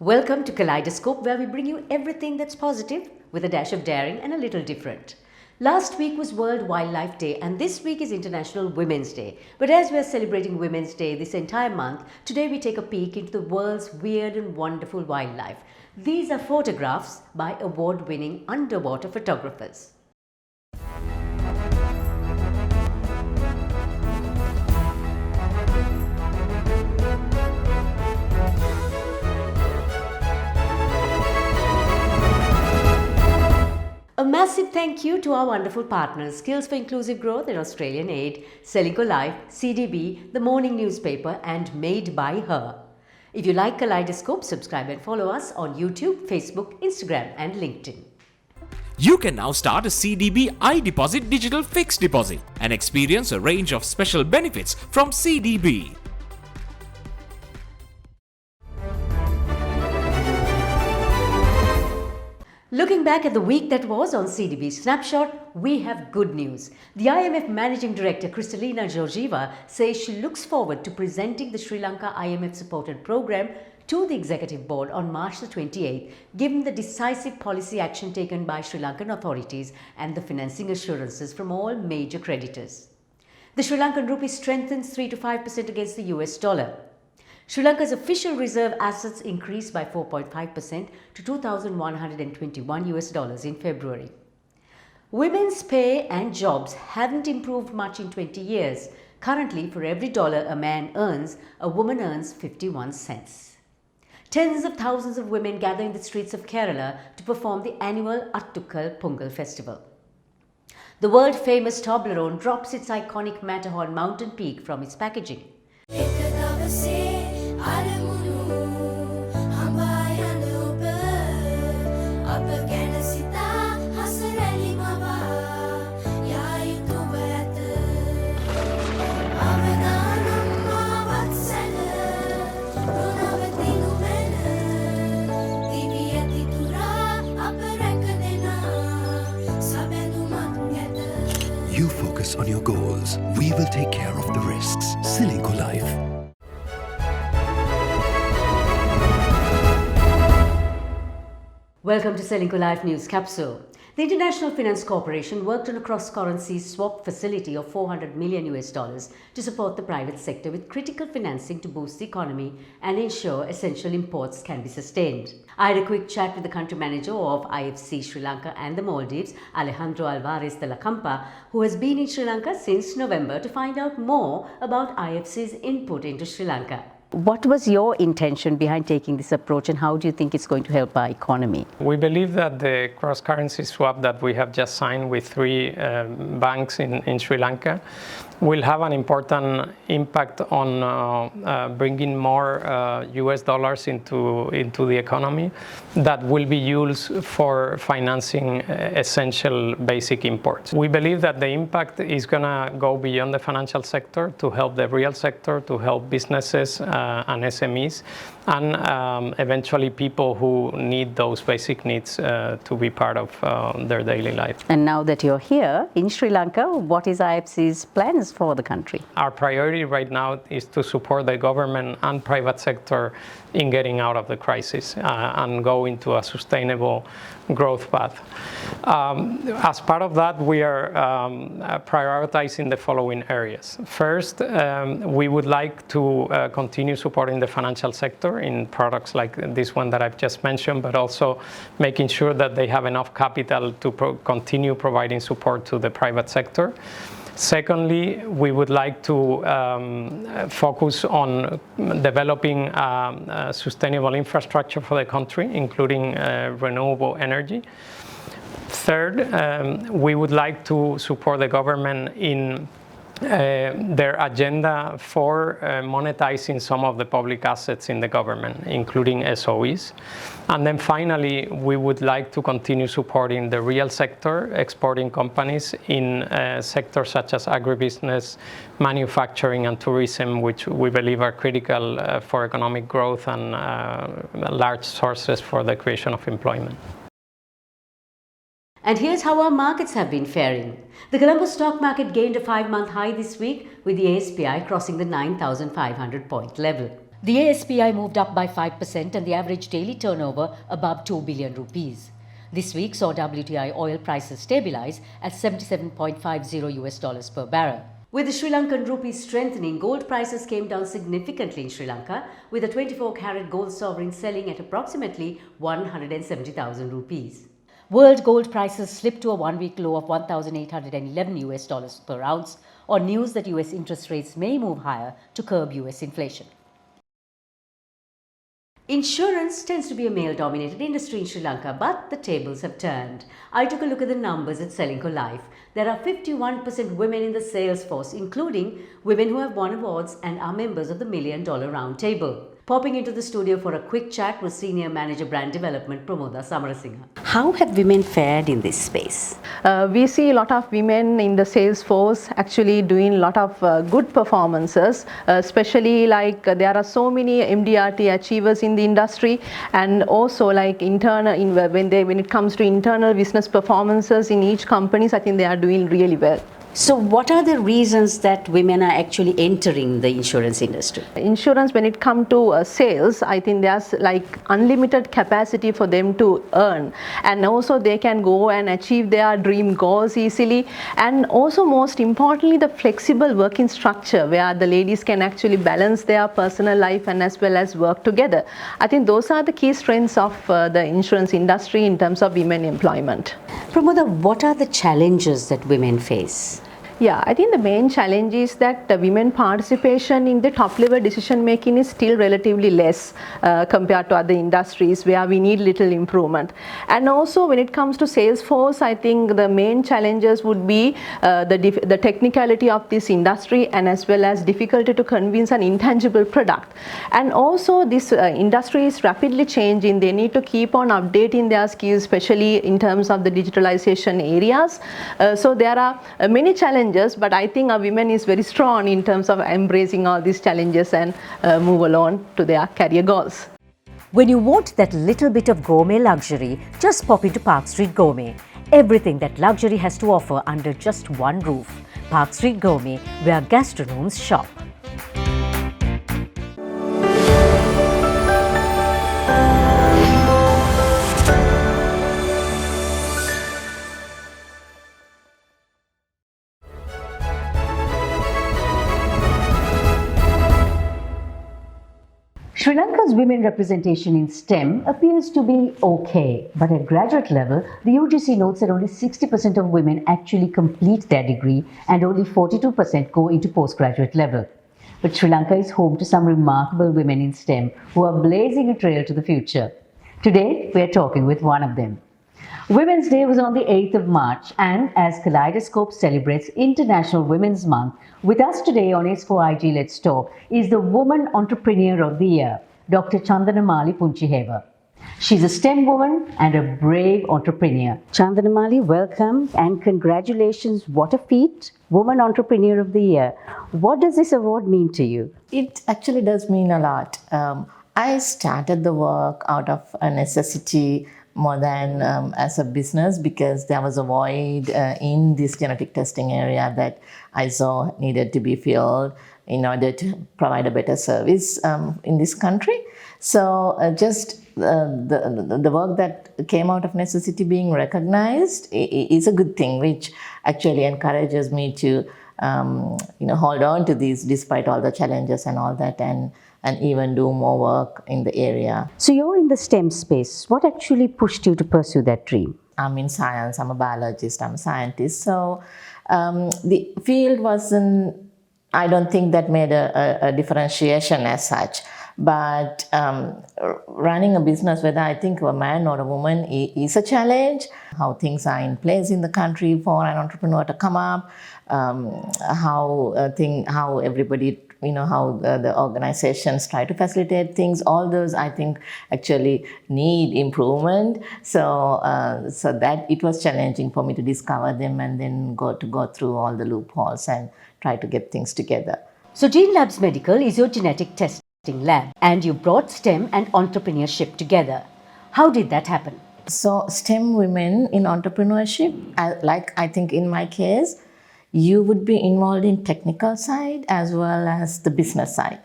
Welcome to Kaleidoscope, where we bring you everything that's positive with a dash of daring and a little different. Last week was World Wildlife Day and this week is International Women's Day. But as we are celebrating Women's Day this entire month, today we take a peek into the world's weird and wonderful wildlife. These are photographs by award-winning underwater photographers. A massive thank you to our wonderful partners, Skills for Inclusive Growth and Australian Aid, Sri Lanka, CDB, The Morning Newspaper and Made by Her. If you like Kaleidoscope, subscribe and follow us on YouTube, Facebook, Instagram and LinkedIn. You can now start a CDB iDeposit digital fixed deposit and experience a range of special benefits from CDB. Looking back at the week that was on CDB Snapshot, we have good news. The IMF Managing Director Kristalina Georgieva says she looks forward to presenting the Sri Lanka IMF-supported program to the Executive Board on March the 28th, given the decisive policy action taken by Sri Lankan authorities and the financing assurances from all major creditors. The Sri Lankan rupee strengthens 3 to 5% against the US dollar. Sri Lanka's official reserve assets increased by 4.5% to $2,121 in February. Women's pay and jobs haven't improved much in 20 years. Currently, for every dollar a man earns, a woman earns 51 cents. Tens of thousands of women gather in the streets of Kerala to perform the annual Attukkal Pongal festival. The world-famous Toblerone drops its iconic Matterhorn mountain peak from its packaging. You focus on your goals. We will take care of the risks. Srilanka Life. Welcome to Sri Lanka Life News Capsule. The International Finance Corporation worked on a cross-currency swap facility of $400 million to support the private sector with critical financing to boost the economy and ensure essential imports can be sustained. I had a quick chat with the country manager of IFC Sri Lanka and the Maldives, Alejandro Alvarez de la Campa, who has been in Sri Lanka since November, to find out more about IFC's input into Sri Lanka. What was your intention behind taking this approach and how do you think it's going to help our economy? We believe that the cross-currency swap that we have just signed with three banks in Sri Lanka will have an important impact on bringing more US dollars into the economy that will be used for financing essential basic imports. We believe that the impact is going to go beyond the financial sector to help the real sector, to help businesses and SMEs, and eventually people who need those basic needs to be part of their daily life. And now that you're here in Sri Lanka, what is IFC's plans for the country? Our priority right now is to support the government and private sector in getting out of the crisis and go into a sustainable growth path. As part of that, we are prioritizing the following areas. First, we would like to continue supporting the financial sector in products like this one that I've just mentioned, but also making sure that they have enough capital to continue providing support to the private sector. Secondly, we would like to focus on developing sustainable infrastructure for the country, including renewable energy. Third, we would like to support the government in their agenda for monetizing some of the public assets in the government, including SOEs. And then finally, we would like to continue supporting the real sector, exporting companies in sectors such as agribusiness, manufacturing and tourism, which we believe are critical for economic growth and large sources for the creation of employment. And here's how our markets have been faring. The Colombo stock market gained a 5-month high this week, with the ASPI crossing the 9,500 point level. The ASPI moved up by 5% and the average daily turnover above 2 billion rupees. This week saw WTI oil prices stabilize at $77.50 per barrel. With the Sri Lankan rupee strengthening, gold prices came down significantly in Sri Lanka, with a 24-carat gold sovereign selling at approximately 170,000 rupees. World gold prices slipped to a one-week low of $1,811 per ounce on news that US interest rates may move higher to curb US inflation. Insurance tends to be a male-dominated industry in Sri Lanka, but the tables have turned. I took a look at the numbers at Srilanka Life. There are 51% women in the sales force, including women who have won awards and are members of the $1 Million Roundtable. Popping into the studio for a quick chat was Senior Manager Brand Development Pramoda Samarasinghe. How have women fared in this space? We see a lot of women in the sales force actually doing a lot of good performances, especially like there are so many MDRT achievers in the industry, and also like when it comes to internal business performances in each companies, I think they are doing really well. So what are the reasons that women are actually entering the insurance industry? Insurance, when it comes to sales, I think there's like unlimited capacity for them to earn, and also they can go and achieve their dream goals easily, and also most importantly the flexible working structure where the ladies can actually balance their personal life and as well as work together. I think those are the key strengths of the insurance industry in terms of women employment. Pramoda, what are the challenges that women face? Yeah, I think the main challenge is that women participation in the top level decision making is still relatively less compared to other industries where we need little improvement. And also when it comes to sales force, I think the main challenges would be the technicality of this industry and as well as difficulty to convince an intangible product. And also this industry is rapidly changing. They need to keep on updating their skills, especially in terms of the digitalization areas. So there are many challenges, but I think our women is very strong in terms of embracing all these challenges and move along to their career goals. When you want that little bit of gourmet luxury, just pop into Park Street Gourmet. Everything that luxury has to offer under just one roof. Park Street Gourmet, where gastronomes shop. Sri Lanka's women representation in STEM appears to be okay, but at graduate level, the UGC notes that only 60% of women actually complete their degree and only 42% go into postgraduate level. But Sri Lanka is home to some remarkable women in STEM who are blazing a trail to the future. Today, we are talking with one of them. Women's Day was on the 8th of March, and as Kaleidoscope celebrates International Women's Month, with us today on S4IG Let's Talk is the Woman Entrepreneur of the Year, Dr. Chandanamali Punchiheva. She's a STEM woman and a brave entrepreneur. Chandanamali, welcome and congratulations. What a feat. Woman Entrepreneur of the Year. What does this award mean to you? It actually does mean a lot. I started the work out of a necessity more than as a business, because there was a void in this genetic testing area that I saw needed to be filled in order to provide a better service in this country. So just the work that came out of necessity being recognized is a good thing, which actually encourages me to hold on to these despite all the challenges and all that, and even do more work in the area. So you're in the STEM space. What actually pushed you to pursue that dream? I'm in science, I'm a biologist, I'm a scientist. So the field wasn't, I don't think that made a differentiation as such. But running a business, whether I think a man or a woman, is a challenge. How things are in place in the country for an entrepreneur to come up, how everybody, how the organizations try to facilitate things, all those I think actually need improvement. So that it was challenging for me to discover them and then go through all the loopholes and try to get things together. So Gene Labs Medical is your genetic testing lab, and you brought STEM and entrepreneurship together. How did that happen? So STEM women in entrepreneurship, like I think in my case, you would be involved in technical side as well as the business side.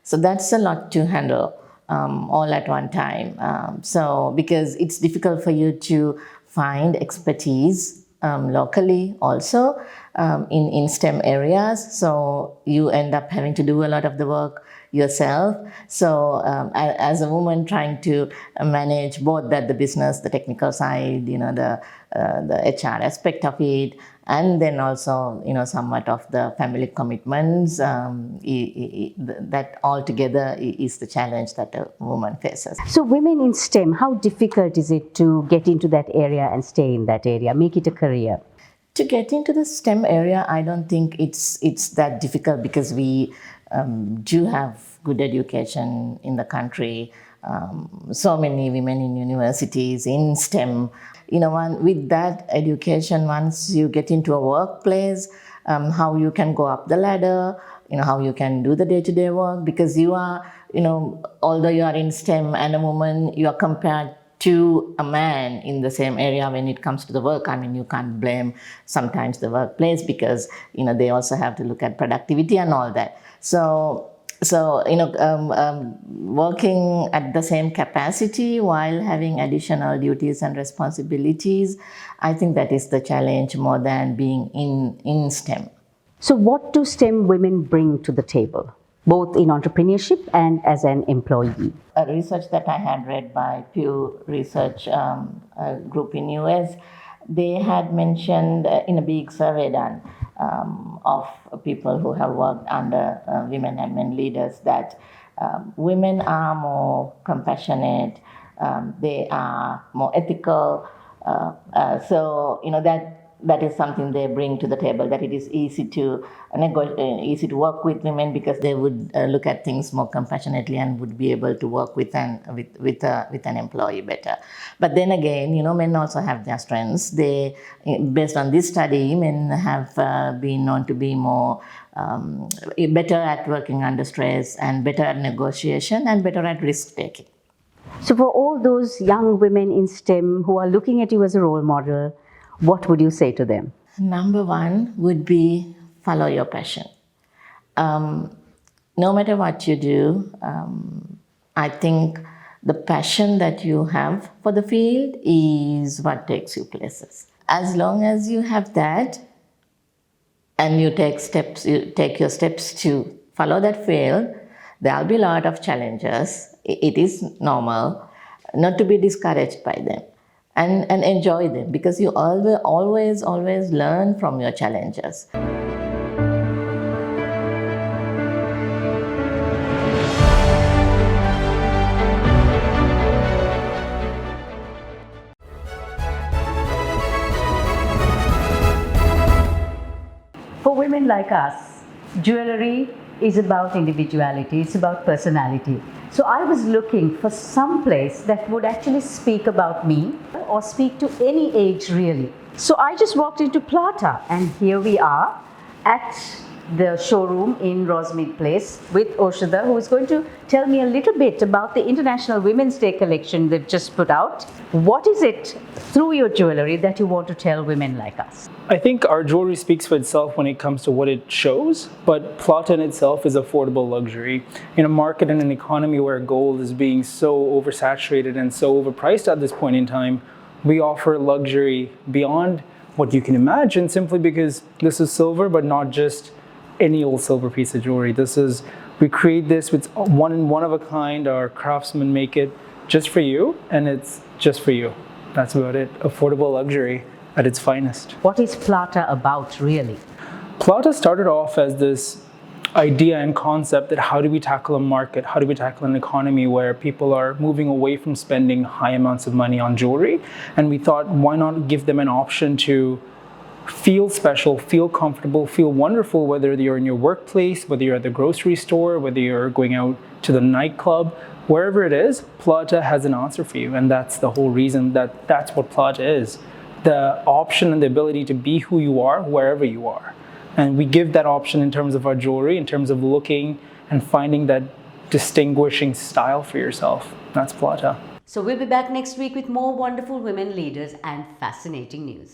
So that's a lot to handle all at one time. So because it's difficult for you to find expertise locally also in STEM areas. So you end up having to do a lot of the work yourself. So as a woman trying to manage both the business, the technical side, the HR aspect of it, and then also somewhat of the family commitments, that altogether is the challenge that a woman faces. So, women in STEM, how difficult is it to get into that area and stay in that area, make it a career? To get into the STEM area, I don't think it's that difficult because we do have good education in the country. So many women in universities in STEM. With that education, once you get into a workplace, how you can go up the ladder, how you can do the day-to-day work, because you are, although you are in STEM and a woman, you are compared to a man in the same area when it comes to the work. I mean, you can't blame sometimes the workplace because, they also have to look at productivity and all that. So working at the same capacity while having additional duties and responsibilities, I think that is the challenge more than being in STEM. So, what do STEM women bring to the table, both in entrepreneurship and as an employee? A research that I had read by Pew Research group in US, they had mentioned in a big survey done of people who have worked under women admin leaders that women are more compassionate, they are more ethical. So that is something they bring to the table, that it is easy to work with women because they would look at things more compassionately and would be able to work with an employee better. But then again, men also have their strengths. They, based on this study, men have been known to be more better at working under stress and better at negotiation and better at risk taking. So, for all those young women in STEM who are looking at you as a role model, what would you say to them? Number one would be follow your passion. No matter what you do, I think the passion that you have for the field is what takes you places. As long as you have that and you take your steps to follow that field, there will be a lot of challenges. It is normal not to be discouraged by them. And enjoy them, because you always learn from your challenges. For women like us, jewelry is about individuality, it's about personality. So I was looking for some place that would actually speak about me or speak to any age really. So I just walked into Plata, and here we are at the showroom in Rosemead Place with Oshada, who is going to tell me a little bit about the International Women's Day collection they've just put out. What is it through your jewelry that you want to tell women like us? I think our jewelry speaks for itself when it comes to what it shows, but Plata in itself is affordable luxury. In a market and an economy where gold is being so oversaturated and so overpriced at this point in time, we offer luxury beyond what you can imagine, simply because this is silver, but not just any old silver piece of jewelry. We create this with one of a kind. Our craftsmen make it just for you, and it's just for you. That's about it. Affordable luxury at its finest. What is Plata about really? Plata started off as this idea and concept that how do we tackle a market, how do we tackle an economy where people are moving away from spending high amounts of money on jewelry, and we thought, why not give them an option to feel special, feel comfortable, feel wonderful, whether you're in your workplace, whether you're at the grocery store, whether you're going out to the nightclub, wherever it is, Plata has an answer for you. And that's the whole reason that's what Plata is. The option and the ability to be who you are, wherever you are. And we give that option in terms of our jewelry, in terms of looking and finding that distinguishing style for yourself. That's Plata. So we'll be back next week with more wonderful women leaders and fascinating news.